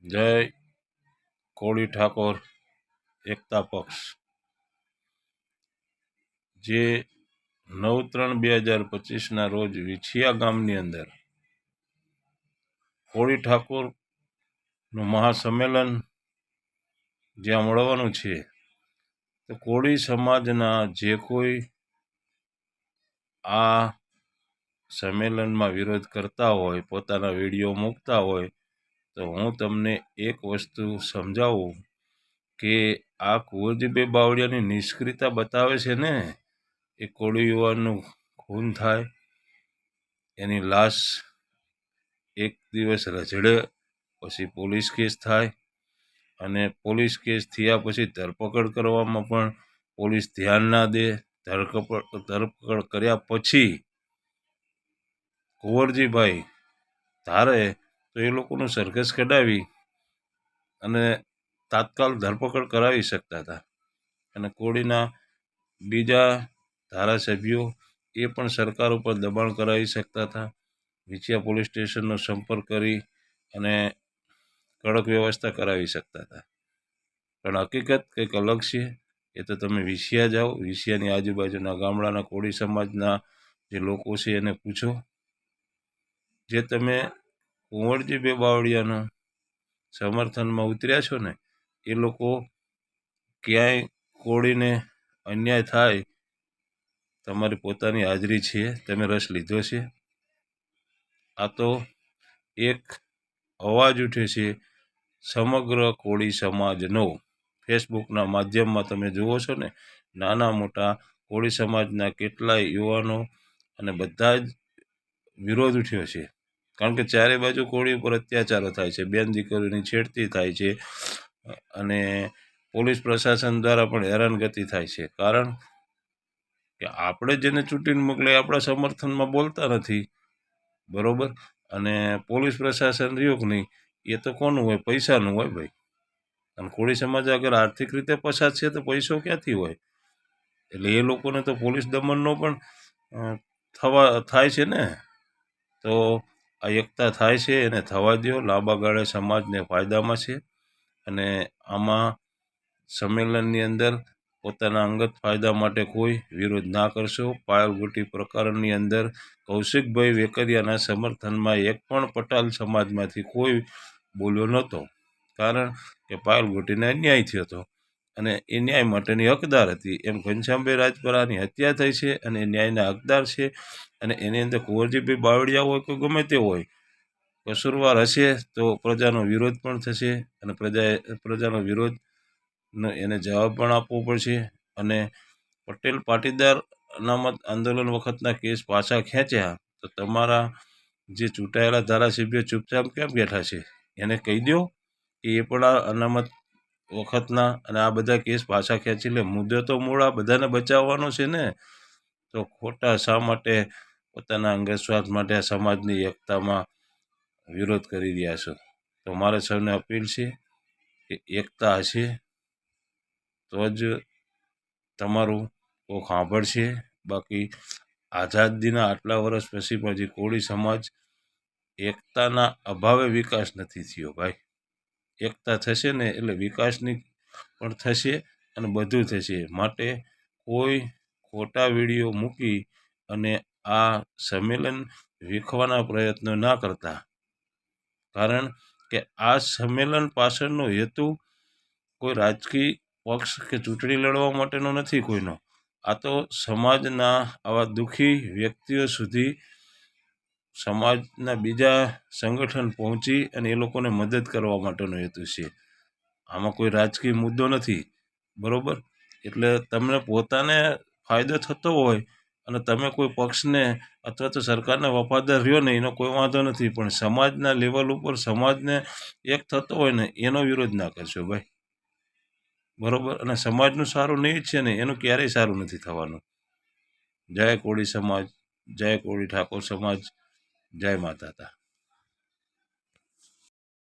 જય કોળી ઠાકોર એકતા પક્ષ જે 9/3/2025 રોજ વિછિયા ગામની અંદર કોળી ઠાકોરનું મહાસંમેલન જ્યાં મળવાનું છે, તો કોળી સમાજના જે કોઈ આ સંમેલનમાં વિરોધ કરતા હોય, પોતાના વિડીયો મૂકતા હોય, તો હું તમને એક વસ્તુ સમજાવું કે આ કુંવરજીભાઈ બાવળિયાની નિષ્ક્રિયતા બતાવે છે ને, એ કોળી યુવાનનું ખૂન થાય, એની લાશ એક દિવસ રઝળે, પછી પોલીસ કેસ થાય, અને પોલીસ કેસ થયા પછી ધરપકડ કરવામાં પણ પોલીસ ધ્યાન ના દે. ધરપકડ કર્યા પછી કુંવરજીભાઈ ધારે તો એ લોકોનું સરઘસ કઢાવી અને તાત્કાલ ધરપકડ કરાવી શકતા હતા, અને કોળીના બીજા ધારાસભ્યો એ પણ સરકાર ઉપર દબાણ કરાવી શકતા હતા. વિછિયા પોલીસ સ્ટેશનનો સંપર્ક કરી અને કડક વ્યવસ્થા કરાવી શકતા હતા. પણ હકીકત કંઈક અલગ છે. એ તો તમે વિછિયા જાઓ, વિછિયાની આજુબાજુના ગામડાના કોળી સમાજના જે લોકો છે એને પૂછો. જે તમે કુંવરજીભાઈ બાવળિયાના સમર્થનમાં ઉતર્યા છો ને, એ લોકો ક્યાંય કોળીને અન્યાય થાય, તમારી પોતાની હાજરી છે, તમે રસ લીધો છે. આ તો એક અવાજ ઉઠે છે સમગ્ર કોળી સમાજનો. ફેસબુકના માધ્યમમાં તમે જુઓ છો ને, નાના મોટા કોળી સમાજના કેટલાય યુવાનો અને બધા જ વિરોધ ઉઠ્યો છે. કારણ કે ચારે બાજુ કોળી ઉપર અત્યાચારો થાય છે, બેન દીકરીઓની છેડતી થાય છે, અને પોલીસ પ્રશાસન દ્વારા પણ હેરાનગતિ થાય છે. કારણ કે આપણે જેને ચૂંટીને મોકલે આપણા સમર્થનમાં બોલતા નથી, બરોબર. અને પોલીસ પ્રશાસન રહ્યું કે નહીં, એ તો કોનું હોય? પૈસાનું હોય ભાઈ. અને કોળી સમાજ અગર આર્થિક રીતે પછાત છે તો પૈસો ક્યાંથી હોય? એટલે એ લોકોને તો પોલીસ દમનનો પણ થાય છે ને. તો આ એકતા થાય છે એને થવા દો. લાંબા ગાળે સમાજને ફાયદામાં છે, અને આમાં સંમેલનની અંદર પોતાના અંગત ફાયદા માટે કોઈ વિરોધ ના કરશો. પાયલગુટી પ્રકરણની અંદર કૌશિકભાઈ વેકરિયાના સમર્થનમાં એક પણ પટાલ સમાજમાંથી કોઈ બોલ્યો નહોતો. કારણ કે પાયલગુટીને અન્યાય થયો હતો, અને એ ન્યાય માટેની હકદાર હતી. એમ ઘનશ્યામભાઈ રાજપરાની હત્યા થઈ છે, અને એ ન્યાયના હકદાર છે. અને એની અંદર કુંવરજીભાઈ બાવળિયા હોય કે ગમે તે હોય, કસૂરવાર હશે તો પ્રજાનો વિરોધ પણ થશે, અને પ્રજાનો વિરોધ એને જવાબ પણ આપવો પડશે. અને પટેલ પાટીદાર અનામત આંદોલન વખતના કેસ પાછા ખેંચ્યા, તો તમારા જે ચૂંટાયેલા ધારાસભ્યો ચૂપચાપ કેમ બેઠા છે? એને કહી દો કે એ પણ આ અનામત વખતના અને આ બધા કેસ પાછા ખેંચી લે. મુદ્દો તો મૂળ આ બધાને બચાવવાનો છે ને. તો ખોટા શા માટે પોતાના અંગત સ્વાર્થ માટે આ સમાજની એકતામાં વિરોધ કરી રહ્યા છો? તો મારે સૌને અપીલ છે કે એકતા હશે તો જ તમારું કોક સાંભળશે. બાકી આઝાદીના આટલા વર્ષ પછી પણ હજી કોળી સમાજ એકતાના અભાવે વિકાસ નથી થયો ભાઈ. એકતા થશે ને એટલે વિકાસની પણ થશે, અને બધું થશે. માટે કોઈ ખોટા વિડીયો મૂકી અને આ સંમેલન વીખવાના પ્રયત્નો ના કરતા. કારણ કે આ સંમેલન પાછળનો હેતુ કોઈ રાજકીય પક્ષ કે ચૂંટણી લડવા માટેનો નથી કોઈનો. આ તો સમાજના આવા દુઃખી વ્યક્તિઓ સુધી સમાજના બીજા સંગઠન પહોંચી અને એ લોકોને મદદ કરવા માટેનો હેતુ છે. આમાં કોઈ રાજકીય મુદ્દો નથી, બરોબર. એટલે તમને પોતાને ફાયદો થતો હોય અને તમે કોઈ પક્ષને અથવા તો સરકારને વફાદાર રહ્યો ને, એનો કોઈ વાંધો નથી. પણ સમાજના લેવલ ઉપર સમાજને એક થતો હોય ને, એનો વિરોધ ના કરશો ભાઈ, બરોબર. અને સમાજનું સારું નહીં જ છે ને, એનું ક્યારેય સારું નથી થવાનું. જય કોળી સમાજ, જય કોળી ઠાકોર સમાજ, જય માતા.